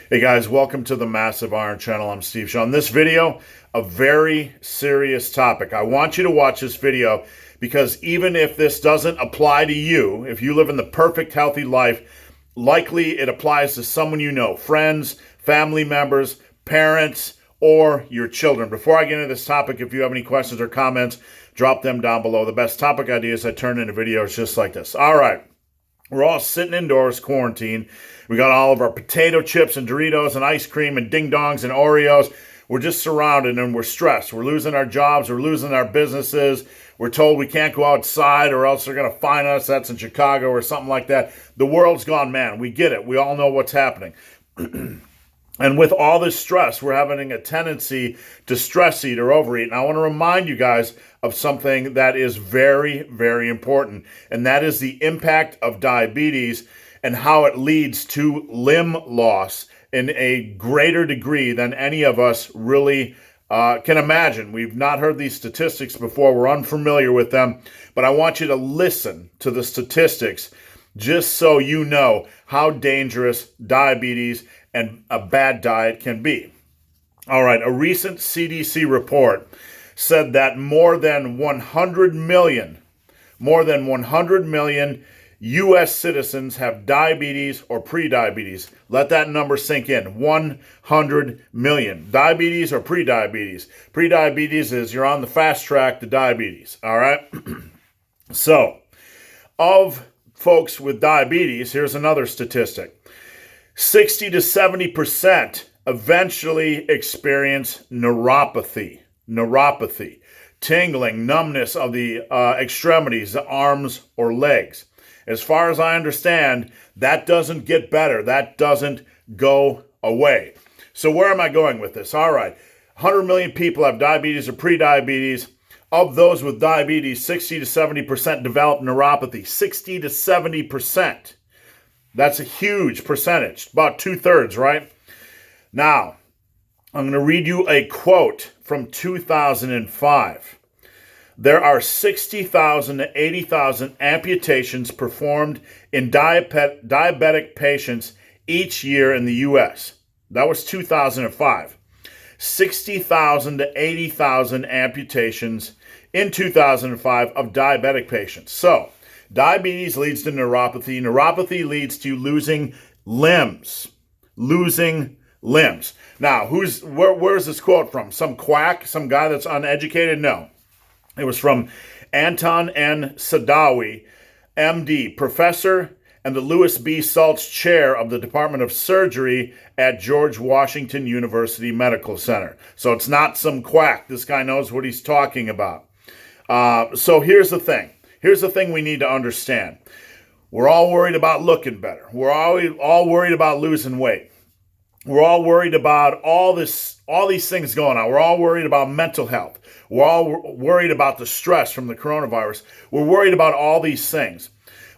Hey guys, welcome to the Massive Iron Channel. I'm Steve Shaw. In this video, a very serious topic. I want you to watch this video because even if this doesn't apply to you, if you live in the perfect healthy life, likely it applies to someone you know, friends, family members, parents, or your children. Before I get into this topic, if you have any questions or comments, drop them down below. The best topic ideas I turn into videos just like this. All right. We're all sitting indoors, quarantined. We got all of our potato chips and Doritos and ice cream and ding dongs and Oreos. We're just surrounded and we're stressed. We're losing our jobs. We're losing our businesses. We're told we can't go outside or else they're going to fine us. That's in Chicago or something like that. The world's gone mad. We get it. We all know what's happening. And with all this stress, we're having a tendency to stress eat or overeat. And I want to remind you guys of something that is very, very important. And that is the impact of diabetes and how it leads to limb loss in a greater degree than any of us really can imagine. We've not heard these statistics before. We're unfamiliar with them. But I want you to listen to the statistics just so you know how dangerous diabetes and a bad diet can be. All right, a recent CDC report said that more than 100 million U.S. citizens have diabetes or prediabetes. Let that number sink in. 100 million. Diabetes or prediabetes. Prediabetes is you're on the fast track to diabetes. All right? So, of folks with diabetes, here's another statistic. 60 to 70% eventually experience neuropathy, tingling, numbness of the extremities, the arms or legs. As far as I understand, that doesn't get better. That doesn't go away. So where am I going with this? All right, 100 million people have diabetes or prediabetes. Of those with diabetes, 60 to 70% develop neuropathy. 60 to 70%. That's a huge percentage, about 2/3, right? Now, I'm going to read you a quote from 2005. There are 60,000 to 80,000 amputations performed in diabetic patients each year in the U.S. That was 2005. 60,000 to 80,000 amputations in 2005 of diabetic patients. So, diabetes leads to neuropathy. Neuropathy leads to losing limbs. Now, where's this quote from? Some quack? Some guy that's uneducated? No. It was from Anton N. Sadawi, MD, professor and the Lewis B. Saltz Chair of the Department of Surgery at George Washington University Medical Center. So it's not some quack. This guy knows what he's talking about. So here's the thing. Here's the thing we need to understand. We're all worried about looking better. We're all worried about losing weight. We're all worried about all these things going on. We're all worried about mental health. We're all worried about the stress from the coronavirus. We're worried about all these things.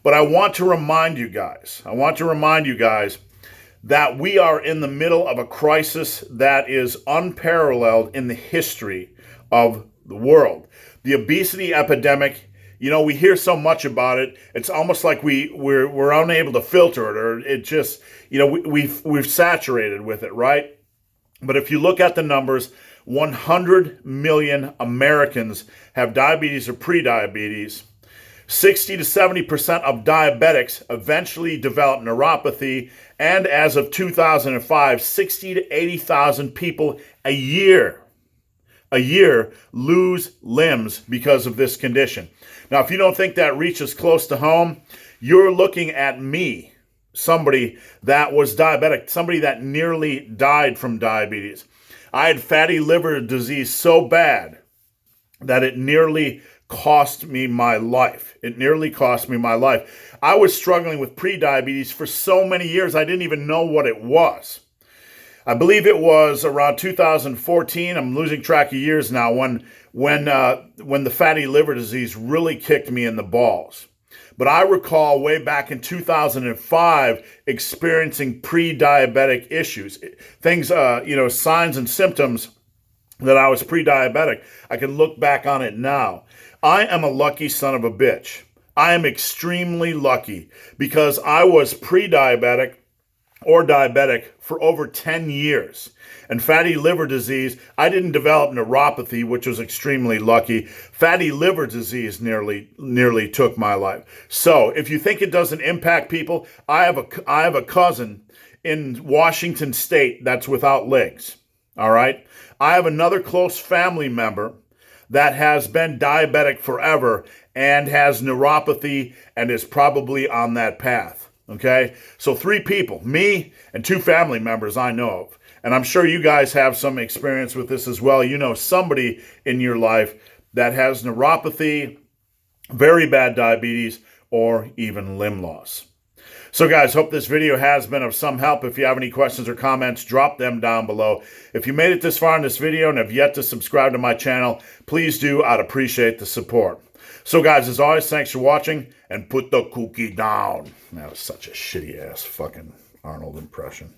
But I want to remind you guys that we are in the middle of a crisis that is unparalleled in the history of the world. The obesity epidemic, we hear so much about it. It's almost like we're unable to filter it, or it just, we've saturated with it, right? But if you look at the numbers, 100 million Americans have diabetes or prediabetes. 60 to 70% of diabetics eventually develop neuropathy, and as of 2005, 60 to 80,000 people a year lose limbs because of this condition. Now, if you don't think that reaches close to home, you're looking at me, somebody that was diabetic, somebody that nearly died from diabetes. I had fatty liver disease so bad that it nearly cost me my life. I was struggling with prediabetes for so many years, I didn't even know what it was. I believe it was around 2014. I'm losing track of years now when the fatty liver disease really kicked me in the balls. But I recall way back in 2005 experiencing pre-diabetic issues, things, signs and symptoms that I was pre-diabetic. I can look back on it now. I am a lucky son of a bitch. I am extremely lucky because I was pre-diabetic or diabetic for over 10 years. And fatty liver disease, I didn't develop neuropathy, which was extremely lucky. Fatty liver disease nearly took my life. So if you think it doesn't impact people, I have a cousin in Washington State that's without legs. All right. I have another close family member that has been diabetic forever and has neuropathy and is probably on that path. Okay. So 3 people, me and 2 family members I know of. And I'm sure you guys have some experience with this as well. You know somebody in your life that has neuropathy, very bad diabetes, or even limb loss. So guys, hope this video has been of some help. If you have any questions or comments, drop them down below. If you made it this far in this video and have yet to subscribe to my channel, please do. I'd appreciate the support. So guys, as always, thanks for watching, and put the cookie down. That was such a shitty ass fucking Arnold impression.